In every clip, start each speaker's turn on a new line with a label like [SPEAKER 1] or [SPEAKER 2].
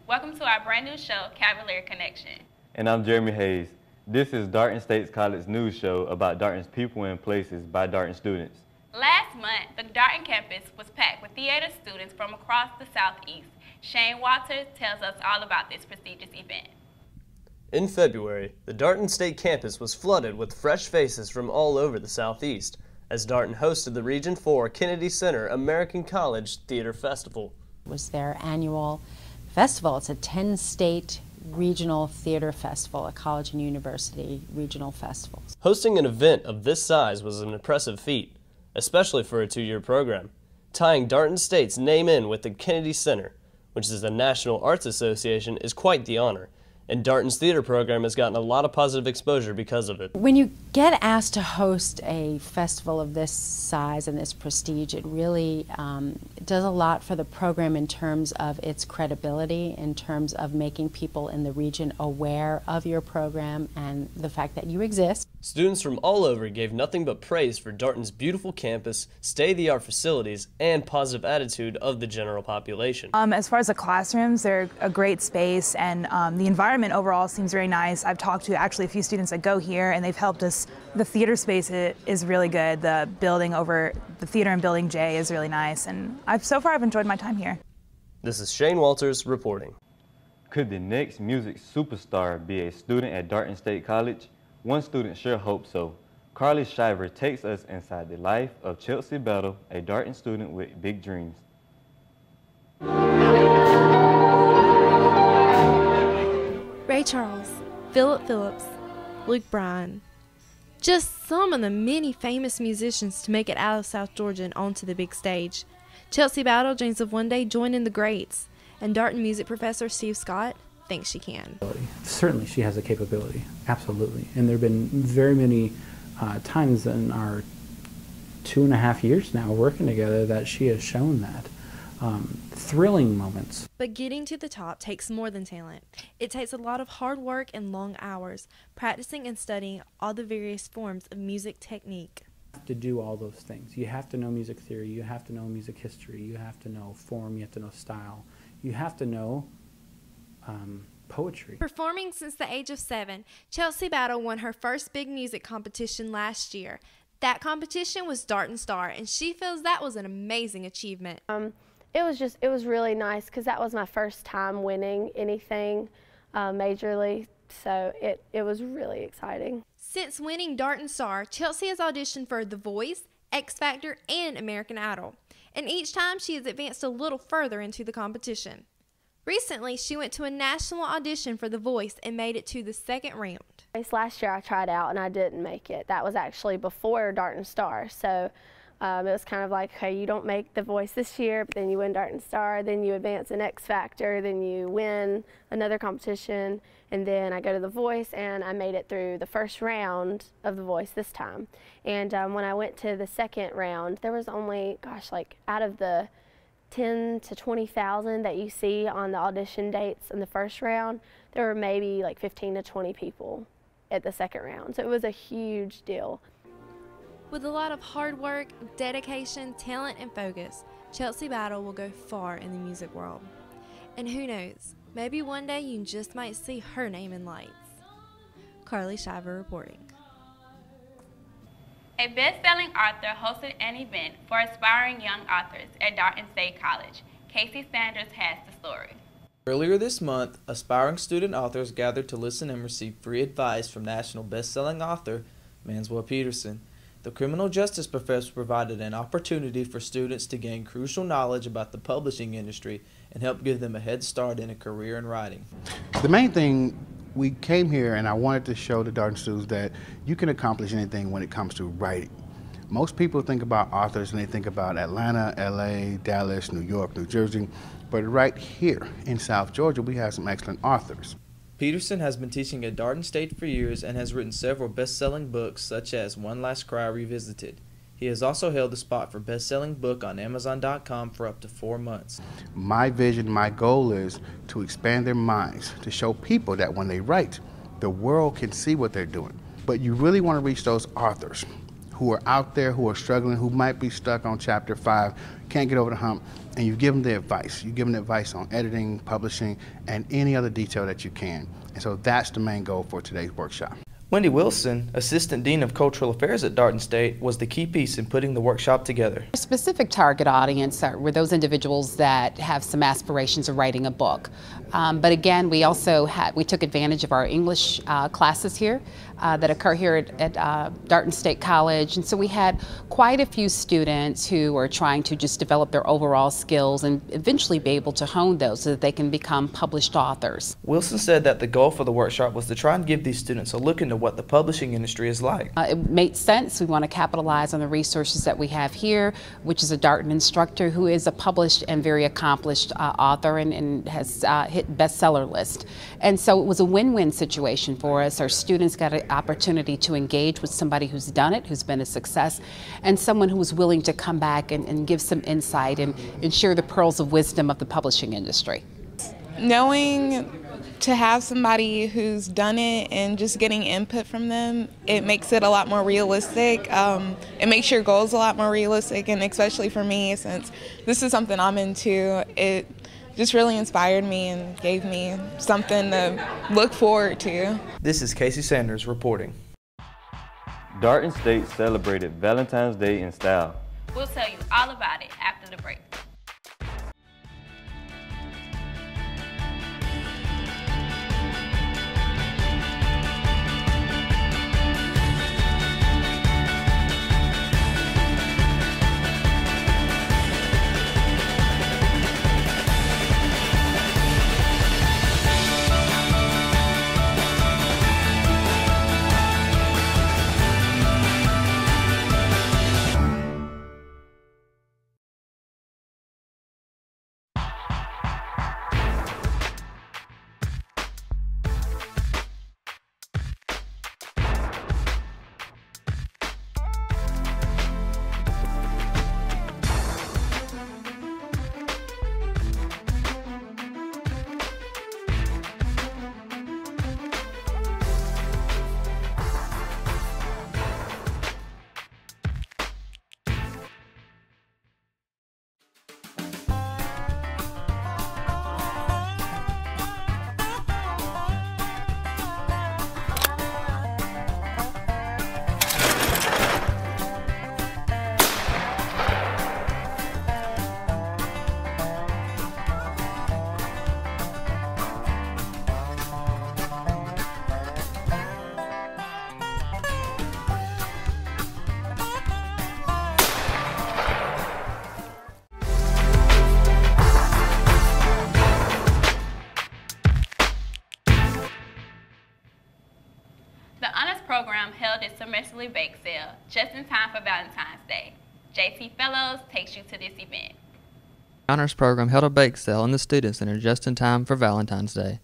[SPEAKER 1] Welcome to our brand new show, Cavalier Connection.
[SPEAKER 2] And I'm Jeremy Hayes. This is Darton State College news show about Darton's people and places by Darton students.
[SPEAKER 1] Last month, the Darton campus was packed with theater students from across the Southeast. Shane Walters tells us all about this prestigious event.
[SPEAKER 3] In February, the Darton State campus was flooded with fresh faces from all over the Southeast, as Darton hosted the Region 4 Kennedy Center American College Theater Festival.
[SPEAKER 4] It was their annual festival. It's a 10-state regional theater festival, a college and university regional festival.
[SPEAKER 3] Hosting an event of this size was an impressive feat, especially for a 2-year program, tying Darton State's name in with the Kennedy Center, which is the National Arts Association, is quite the honor. And Darton's theater program has gotten a lot of positive exposure because of it.
[SPEAKER 4] When you get asked to host a festival of this size and this prestige, it really does a lot for the program in terms of its credibility, in terms of making people in the region aware of your program and the fact that you exist.
[SPEAKER 3] Students from all over gave nothing but praise for Darton's beautiful campus, state-of-the-art facilities, and positive attitude of the general population.
[SPEAKER 5] As far as the classrooms, they're a great space, and the environment overall seems very nice. I've talked to actually a few students that go here, and they've helped us. The theater space is really good. The building over the theater in Building J is really nice, and so far I've enjoyed my time here.
[SPEAKER 3] This is Shane Walters reporting.
[SPEAKER 2] Could the next music superstar be a student at Darton State College? One student sure hopes so. Carly Shiver takes us inside the life of Chelsea Battle, a Darton student with big dreams.
[SPEAKER 6] Ray Charles, Philip Phillips, Luke Bryan. Just some of the many famous musicians to make it out of South Georgia and onto the big stage. Chelsea Battle dreams of one day joining the greats, and Darton music professor Steve Scott thinks she can.
[SPEAKER 7] Certainly she has a capability, absolutely. And there have been very many times in our 2.5 years now working together that she has shown that. Thrilling moments.
[SPEAKER 6] But getting to the top takes more than talent. It takes a lot of hard work and long hours, practicing and studying all the various forms of music technique.
[SPEAKER 7] You have to do all those things. You have to know music theory, you have to know music history, you have to know form, you have to know style, you have to know poetry.
[SPEAKER 6] Performing since the age of 7, Chelsea Battle won her first big music competition last year. That competition was Darton Star, and she feels that was an amazing achievement.
[SPEAKER 8] It was really nice because that was my first time winning anything majorly, so it was really exciting.
[SPEAKER 6] Since winning Darton Star, Chelsea has auditioned for The Voice, X Factor, and American Idol, and each time she has advanced a little further into the competition. Recently, she went to a national audition for The Voice and made it to the 2nd round.
[SPEAKER 8] Last year I tried out and I didn't make it. That was actually before Darton Star, so it was kind of like, okay, you don't make The Voice this year, but then you win Darton Star, then you advance in X Factor, then you win another competition, and then I go to The Voice, and I made it through the 1st round of The Voice this time. And when I went to the 2nd round, there was only, gosh, like out of the 10 to 20,000 that you see on the audition dates in the 1st round, there were maybe like 15 to 20 people at the 2nd round. So it was a huge deal.
[SPEAKER 6] With a lot of hard work, dedication, talent, and focus, Chelsea Battle will go far in the music world. And who knows, maybe one day you just might see her name in lights. Carly Shiver reporting.
[SPEAKER 1] A best-selling author hosted an event for aspiring young authors at Darton State College. Casey Sanders has the story.
[SPEAKER 9] Earlier this month, aspiring student authors gathered to listen and receive free advice from national best-selling author Manswell Peterson. The criminal justice professor provided an opportunity for students to gain crucial knowledge about the publishing industry and help give them a head start in a career in writing.
[SPEAKER 10] The main thing, we came here and I wanted to show the Darton students that you can accomplish anything when it comes to writing. Most people think about authors and they think about Atlanta, LA, Dallas, New York, New Jersey, but right here in South Georgia we have some excellent authors.
[SPEAKER 9] Peterson has been teaching at Darton State for years and has written several best-selling books such as One Last Cry Revisited. He has also held the spot for best-selling book on Amazon.com for up to 4 months.
[SPEAKER 10] My vision, my goal is to expand their minds, to show people that when they write, the world can see what they're doing. But you really want to reach those authors who are out there, who are struggling, who might be stuck on chapter 5, can't get over the hump, and you give them the advice. You give them the advice on editing, publishing, and any other detail that you can. And so that's the main goal for today's workshop.
[SPEAKER 9] Wendy Wilson, Assistant Dean of Cultural Affairs at Darton State, was the key piece in putting the workshop together.
[SPEAKER 11] Our specific target audience were those individuals that have some aspirations of writing a book. But again, we also we took advantage of our English classes here that occur here at Darton State College. And so we had quite a few students who are trying to just develop their overall skills and eventually be able to hone those so that they can become published authors.
[SPEAKER 9] Wilson said that the goal for the workshop was to try and give these students a look into what the publishing industry is like.
[SPEAKER 11] It made sense. We want to capitalize on the resources that we have here, which is a Darton instructor who is a published and very accomplished author and has hit bestseller list. And so it was a win-win situation for us. Our students got an opportunity to engage with somebody who's done it, who's been a success, and someone who was willing to come back and give some insight and share the pearls of wisdom of the publishing industry.
[SPEAKER 12] Knowing to have somebody who's done it and just getting input from them, it makes it a lot more realistic. It makes your goals a lot more realistic, and especially for me, since this is something I'm into, it just really inspired me and gave me something to look forward to.
[SPEAKER 9] This is Casey Sanders reporting.
[SPEAKER 2] Darton State celebrated Valentine's Day in style.
[SPEAKER 1] We'll tell you all about it after the break. Program held its semesterly bake sale just in time for Valentine's Day. JT Fellows takes you to this event.
[SPEAKER 13] The Honors Program held a bake sale in the Student Center just in time for Valentine's Day.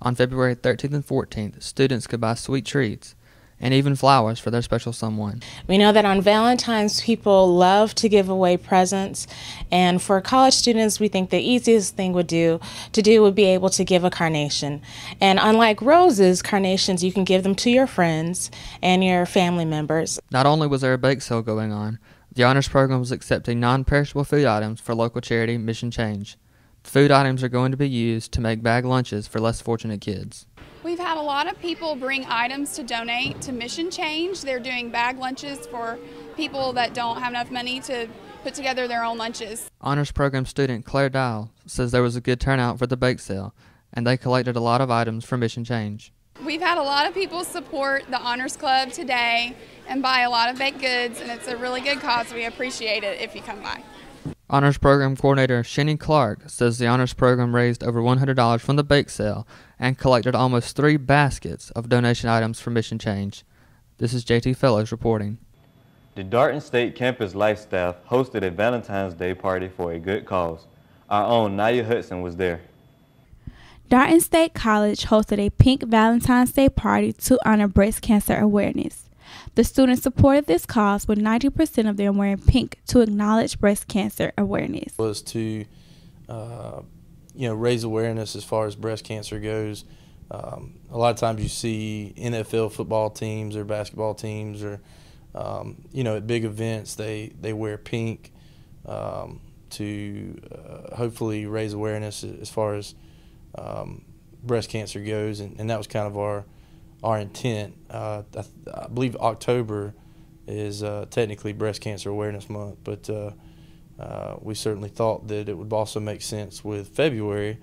[SPEAKER 13] On February 13th and 14th, students could buy sweet treats and even flowers for their special someone.
[SPEAKER 14] We know that on Valentine's, people love to give away presents, and for college students, we think the easiest thing would be able to give a carnation. And unlike roses, carnations, you can give them to your friends and your family members.
[SPEAKER 13] Not only was there a bake sale going on, the Honors Program was accepting non-perishable food items for local charity Mission Change. The food items are going to be used to make bag lunches for less fortunate kids.
[SPEAKER 15] We've had a lot of people bring items to donate to Mission Change. They're doing bag lunches for people that don't have enough money to put together their own lunches.
[SPEAKER 13] Honors Program student Claire Dial says there was a good turnout for the bake sale, and they collected a lot of items for Mission Change.
[SPEAKER 15] We've had a lot of people support the Honors Club today and buy a lot of baked goods, and it's a really good cause. We appreciate it if you come by.
[SPEAKER 13] Honors Program Coordinator Shenny Clark says the Honors Program raised over $100 from the bake sale and collected almost 3 baskets of donation items for Mission Change. This is JT Fellows reporting.
[SPEAKER 2] The Darton State Campus Life staff hosted a Valentine's Day party for a good cause. Our own Naya Hudson was there.
[SPEAKER 16] Darton State College hosted a pink Valentine's Day party to honor breast cancer awareness. The students supported this cause with 90% of them wearing pink to acknowledge breast cancer awareness.
[SPEAKER 17] Was to, raise awareness as far as breast cancer goes. A lot of times you see NFL football teams or basketball teams or at big events they wear pink to hopefully raise awareness as far as breast cancer goes, and that was kind of our intent. I believe October is technically Breast Cancer Awareness Month, but we certainly thought that it would also make sense with February,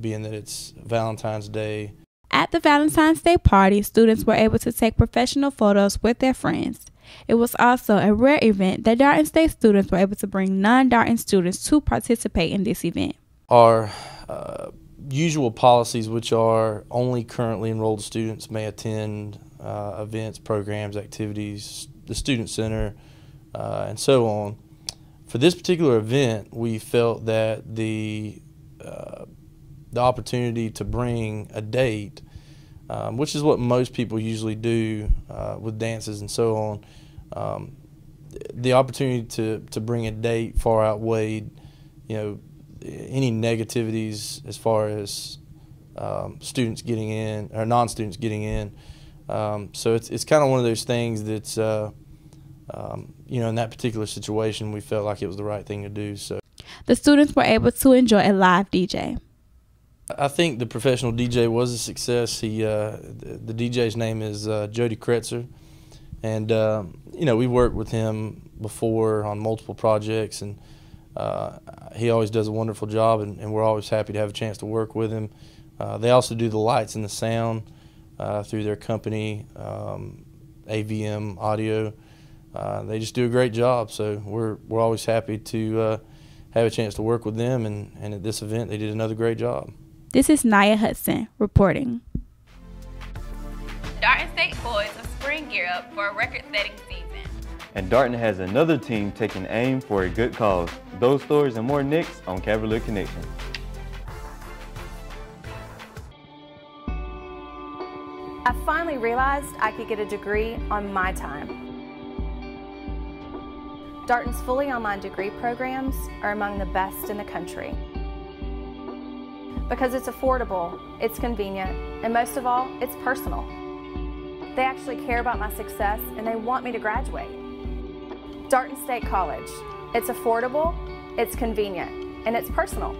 [SPEAKER 17] being that it's Valentine's Day.
[SPEAKER 16] At the Valentine's Day party, students were able to take professional photos with their friends. It was also a rare event that Darton State students were able to bring non-Darton students to participate in this event.
[SPEAKER 17] Our usual policies, which are only currently enrolled students may attend events, programs, activities, the student center, and so on. For this particular event, we felt that the opportunity to bring a date, which is what most people usually do with dances and so on, the opportunity to bring a date far outweighed, any negativities as far as students getting in or non-students getting in. So it's kind of one of those things that's, in that particular situation, we felt like it was the right thing to do. So
[SPEAKER 16] the students were able to enjoy a live DJ.
[SPEAKER 17] I think the professional DJ was a success. The DJ's name is Jody Kretzer, and we worked with him before on multiple projects, and he always does a wonderful job, and we're always happy to have a chance to work with him. They also do the lights and the sound through their company, AVM Audio. They just do a great job, so we're always happy to have a chance to work with them, and at this event they did another great job.
[SPEAKER 16] This is Naya Hudson reporting.
[SPEAKER 1] Darton State boys of spring gear up for a record-setting season.
[SPEAKER 2] And Darton has another team taking aim for a good cause. Those stories and more next on Cavalier Connection.
[SPEAKER 18] I finally realized I could get a degree on my time. Darton's fully online degree programs are among the best in the country. Because it's affordable, it's convenient, and most of all, it's personal. They actually care about my success and they want me to graduate. Darton State College. It's affordable, it's convenient, and it's personal.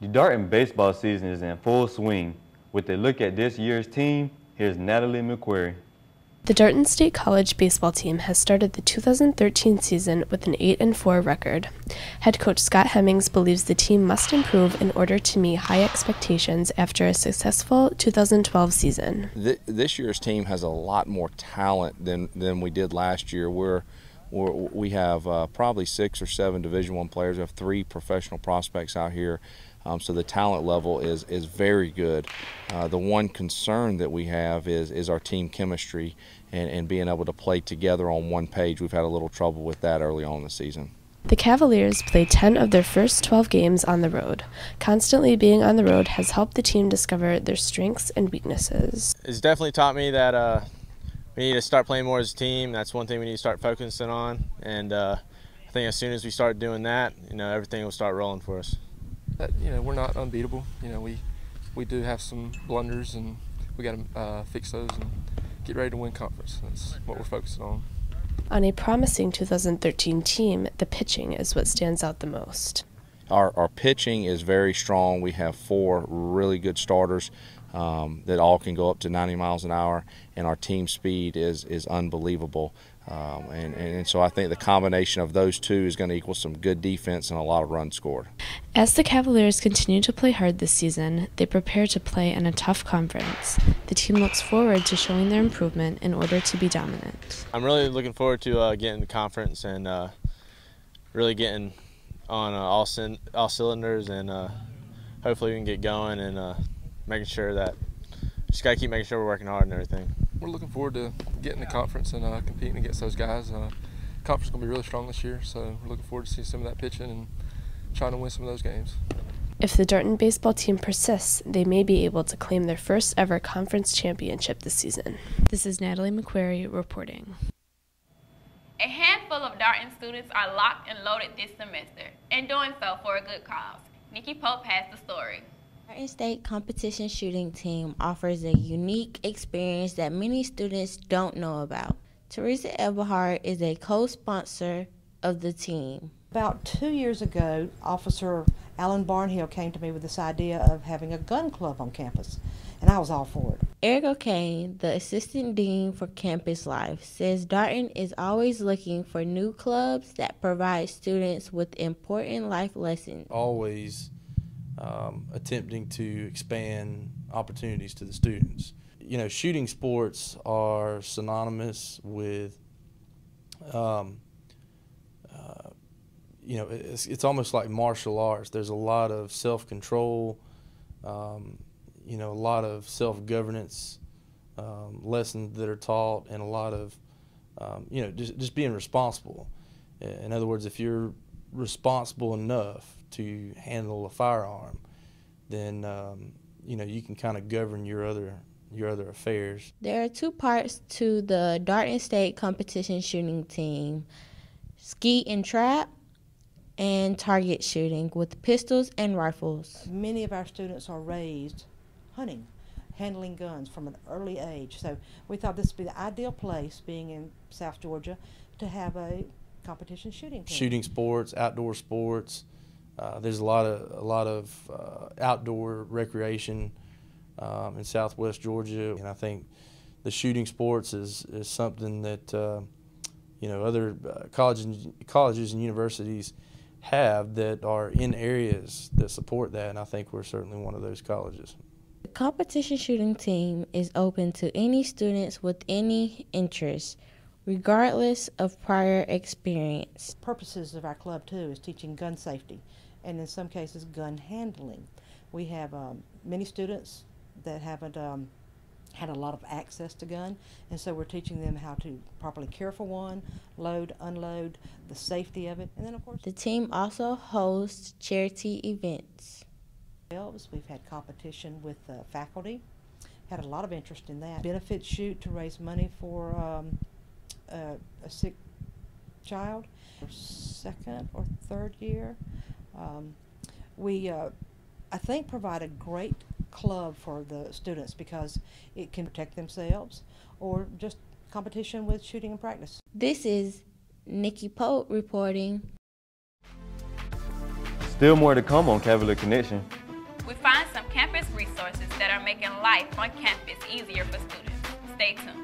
[SPEAKER 2] The Darton baseball season is in full swing. With a look at this year's team, here's Natalie McQuarrie.
[SPEAKER 19] The Darton State College baseball team has started the 2013 season with an 8-4 record. Head coach Scott Hemmings believes the team must improve in order to meet high expectations after a successful 2012 season.
[SPEAKER 20] This year's team has a lot more talent than we did last year. We have probably 6 or 7 Division I players. We have 3 professional prospects out here. So the talent level is very good. The one concern that we have is our team chemistry and being able to play together on one page. We've had a little trouble with that early on in the season.
[SPEAKER 19] The Cavaliers played 10 of their first 12 games on the road. Constantly being on the road has helped the team discover their strengths and weaknesses.
[SPEAKER 21] It's definitely taught me that we need to start playing more as a team. That's one thing we need to start focusing on. And I think as soon as we start doing that, everything will start rolling for us.
[SPEAKER 22] We're not unbeatable. We do have some blunders, and we got to fix those and get ready to win conference. That's what we're focusing on.
[SPEAKER 19] On a promising 2013 team, the pitching is what stands out the most.
[SPEAKER 20] Our pitching is very strong. We have 4 really good starters that all can go up to 90 miles an hour, and our team speed is unbelievable. And so I think the combination of those two is going to equal some good defense and a lot of runs scored.
[SPEAKER 19] As the Cavaliers continue to play hard this season, they prepare to play in a tough conference. The team looks forward to showing their improvement in order to be dominant.
[SPEAKER 21] I'm really looking forward to getting the conference and really getting on all cylinders, and hopefully we can get going and making sure that just got to keep making sure we're working hard and everything.
[SPEAKER 22] We're looking forward to getting the conference and competing against those guys. Conference is going to be really strong this year, so we're looking forward to see some of that pitching and trying to win some of those games.
[SPEAKER 19] If the Darton baseball team persists, they may be able to claim their first ever conference championship this season. This is Natalie McQuarrie reporting.
[SPEAKER 1] A handful of Darton students are locked and loaded this semester, and doing so for a good cause. Nikki Pope has the story.
[SPEAKER 4] Darton State competition shooting team offers a unique experience that many students don't know about. Teresa Eberhard is a co-sponsor of the team.
[SPEAKER 5] About 2 years ago, Officer Alan Barnhill came to me with this idea of having a gun club on campus, and I was all for it.
[SPEAKER 4] Eric O'Kane, the assistant dean for campus life, says Darton is always looking for new clubs that provide students with important life lessons.
[SPEAKER 17] Always attempting to expand opportunities to the students. You know, shooting sports are synonymous with, you know, it's almost like martial arts. There's a lot of self-control, you know, a lot of self-governance lessons that are taught, and a lot of, you know, just being responsible. In other words, if you're responsible enough to handle a firearm, then you know, you can kind of govern your other affairs.
[SPEAKER 4] There are 2 parts to the Darton State competition shooting team: skeet and trap, and target shooting with pistols and rifles.
[SPEAKER 5] Many of our students are raised hunting, handling guns from an early age, so we thought this would be the ideal place, being in South Georgia, to have a competition shooting team.
[SPEAKER 17] Shooting sports, outdoor sports. There's a lot of outdoor recreation in Southwest Georgia, and I think the shooting sports is something that you know, other colleges and universities have that are in areas that support that, and I think we're certainly one of those colleges.
[SPEAKER 4] The competition shooting team is open to any students with any interest, regardless of prior experience.
[SPEAKER 5] Purposes of our club too is teaching gun safety, and in some cases gun handling. We have many students that haven't had a lot of access to gun, and so we're teaching them how to properly care for one, load, unload, the safety of it, and then of course
[SPEAKER 4] the team also hosts charity events.
[SPEAKER 5] We've had competition with faculty, had a lot of interest in that. Benefit shoot to raise money for a sick child, second or third year. We, I think, provide a great club for the students because it can protect themselves, or just competition with shooting and practice.
[SPEAKER 4] This is Nikki Pope reporting.
[SPEAKER 2] Still more to come on Cavalier Connection.
[SPEAKER 1] We find some campus resources that are making life on campus easier for students. Stay tuned.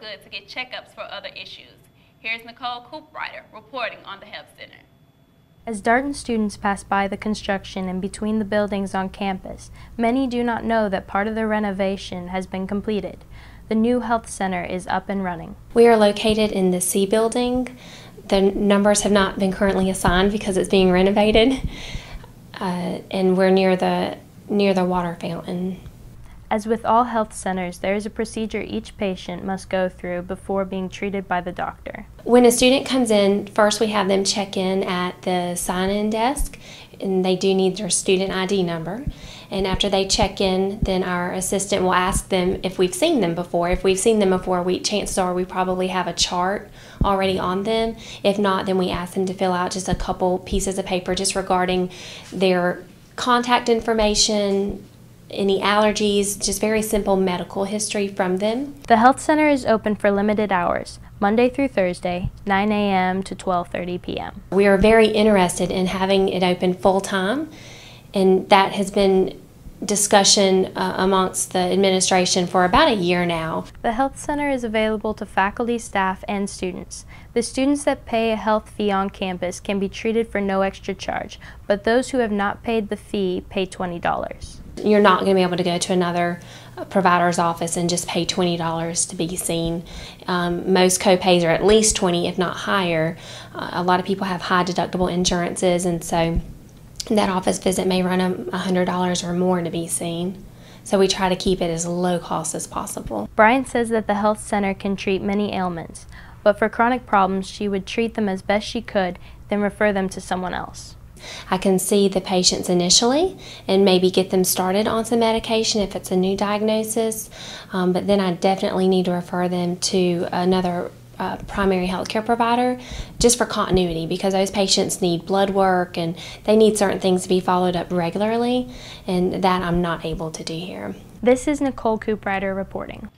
[SPEAKER 1] good to get checkups for other issues. Here's Nicole Cooprider reporting on the Health Center.
[SPEAKER 3] As Darton students pass by the construction in between the buildings on campus, many do not know that part of the renovation has been completed. The new health center is up and running.
[SPEAKER 7] We are located in the C building. The numbers have not been currently assigned because it's being renovated, and we're near the water fountain.
[SPEAKER 3] As with all health centers, there is a procedure each patient must go through before being treated by the doctor.
[SPEAKER 7] When a student comes in, first we have them check in at the sign-in desk, and they do need their student ID number. And after they check in, then our assistant will ask them if we've seen them before. If we've seen them before, chances are we probably have a chart already on them. If not, then we ask them to fill out just a couple pieces of paper just regarding their contact information, any allergies, just very simple medical history from them.
[SPEAKER 3] The health center is open for limited hours, Monday through Thursday, 9 a.m. to 12:30 p.m.
[SPEAKER 7] We are very interested in having it open full-time, and that has been discussion amongst the administration for about a year now.
[SPEAKER 3] The health center is available to faculty, staff, and students. The students that pay a health fee on campus can be treated for no extra charge, but those who have not paid the fee pay $20.
[SPEAKER 7] You're not going to be able to go to another provider's office and just pay $20 to be seen. Most co-pays are at least $20, if not higher. A lot of people have high deductible insurances, and so that office visit may run them $100 or more to be seen. So we try to keep it as low cost as possible.
[SPEAKER 3] Brian says that the health center can treat many ailments, but for chronic problems, she would treat them as best she could, then refer them to someone else.
[SPEAKER 7] I can see the patients initially and maybe get them started on some medication if it's a new diagnosis, but then I definitely need to refer them to another primary health care provider just for continuity, because those patients need blood work and they need certain things to be followed up regularly, and that I'm not able to do here.
[SPEAKER 3] This is Nicole Cooprider reporting.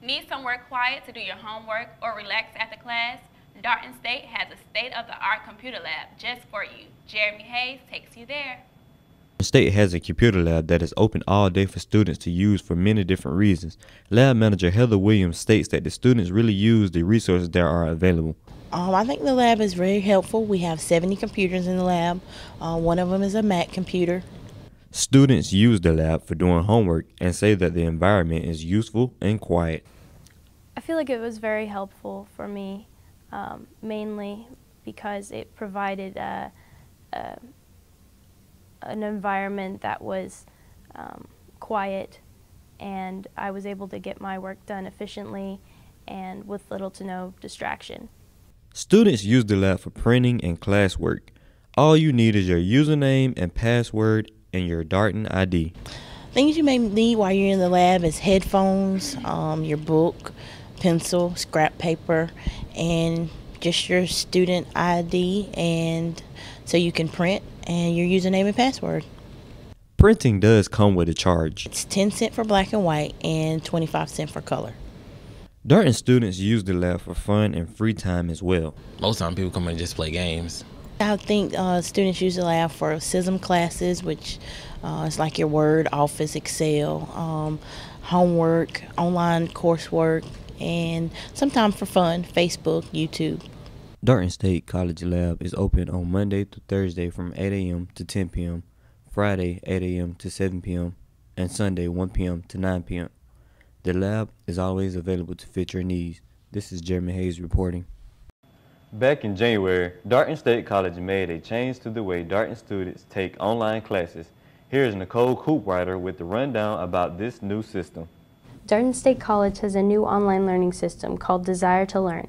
[SPEAKER 1] Need somewhere quiet to do your homework or relax after class? Darton State has a state-of-the-art computer lab just for you. Jeremy Hayes takes you there.
[SPEAKER 2] The state has a computer lab that is open all day for students to use for many different reasons. Lab manager Heather Williams states that the students really use the resources that are available.
[SPEAKER 23] I think the lab is very helpful. We have 70 computers in the lab. One of them is a Mac computer.
[SPEAKER 2] Students use the lab for doing homework and say that the environment is useful and quiet.
[SPEAKER 3] I feel like it was very helpful for me, mainly because it provided an environment that was quiet, and I was able to get my work done efficiently and with little to no distraction.
[SPEAKER 2] Students use the lab for printing and classwork. All you need is your username and password and your Darton ID.
[SPEAKER 23] Things you may need while you're in the lab is headphones, your book, pencil, scrap paper, and just your student ID, and so you can print, and your username and password.
[SPEAKER 2] Printing does come with a charge.
[SPEAKER 23] It's 10 cents for black and white and 25 cents for color.
[SPEAKER 2] Darton students use the lab for fun and free time as well.
[SPEAKER 24] Most time people come and just play games.
[SPEAKER 23] I think students use the lab for SISM classes, which is like your Word, Office, Excel, homework, online coursework, and sometimes for fun, Facebook, YouTube.
[SPEAKER 2] Darton State College Lab is open on Monday through Thursday from 8 a.m. to 10 p.m., Friday 8 a.m. to 7 p.m., and Sunday 1 p.m. to 9 p.m. The lab is always available to fit your needs. This is Jeremy Hayes reporting. Back in January, Darton State College made a change to the way Darton students take online classes. Here's Nicole Cooprider with the rundown about this new system.
[SPEAKER 3] Darton State College has a new online learning system called Desire to Learn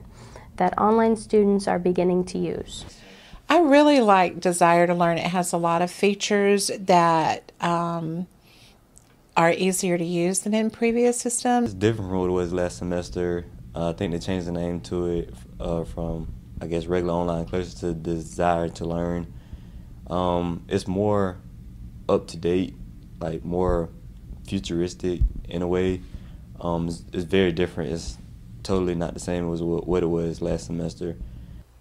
[SPEAKER 3] that online students are beginning to use.
[SPEAKER 25] I really like Desire to Learn. It has a lot of features that are easier to use than in previous systems.
[SPEAKER 2] It's different from what it was last semester. I think they changed the name to it from, I guess, regular online classes to Desire to Learn. It's more up to date, like more futuristic in a way. It's very different. It's totally not the same as what it was last semester.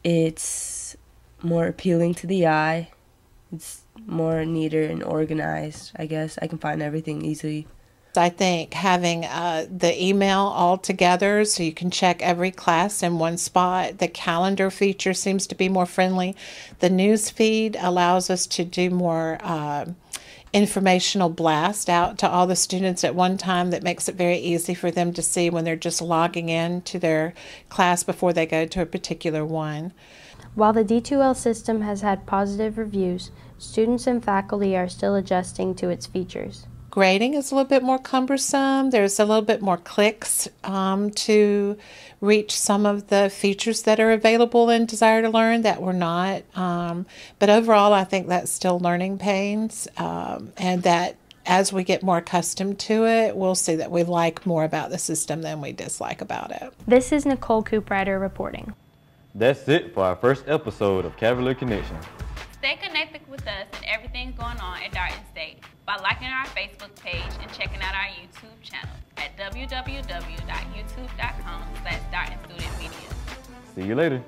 [SPEAKER 26] It's more appealing to the eye. It's more neater and organized, I guess. I can find everything easily.
[SPEAKER 25] I think having the email all together so you can check every class in one spot. The calendar feature seems to be more friendly. The news feed allows us to do more informational blast out to all the students at one time that makes it very easy for them to see when they're just logging in to their class before they go to a particular one.
[SPEAKER 3] While the D2L system has had positive reviews, students and faculty are still adjusting to its features.
[SPEAKER 25] Grading is a little bit more cumbersome. There's a little bit more clicks to reach some of the features that are available in Desire to Learn that were not. But overall, I think that's still learning pains, and that as we get more accustomed to it, we'll see that we like more about the system than we dislike about it.
[SPEAKER 3] This is Nicole Cooprider reporting.
[SPEAKER 2] That's it for our first episode of Cavalier Connection.
[SPEAKER 1] Stay connected with us and everything going on at Darton State by liking our Facebook page and checking out our YouTube channel at www.youtube.com/DartonStudentMedia.
[SPEAKER 2] See you later.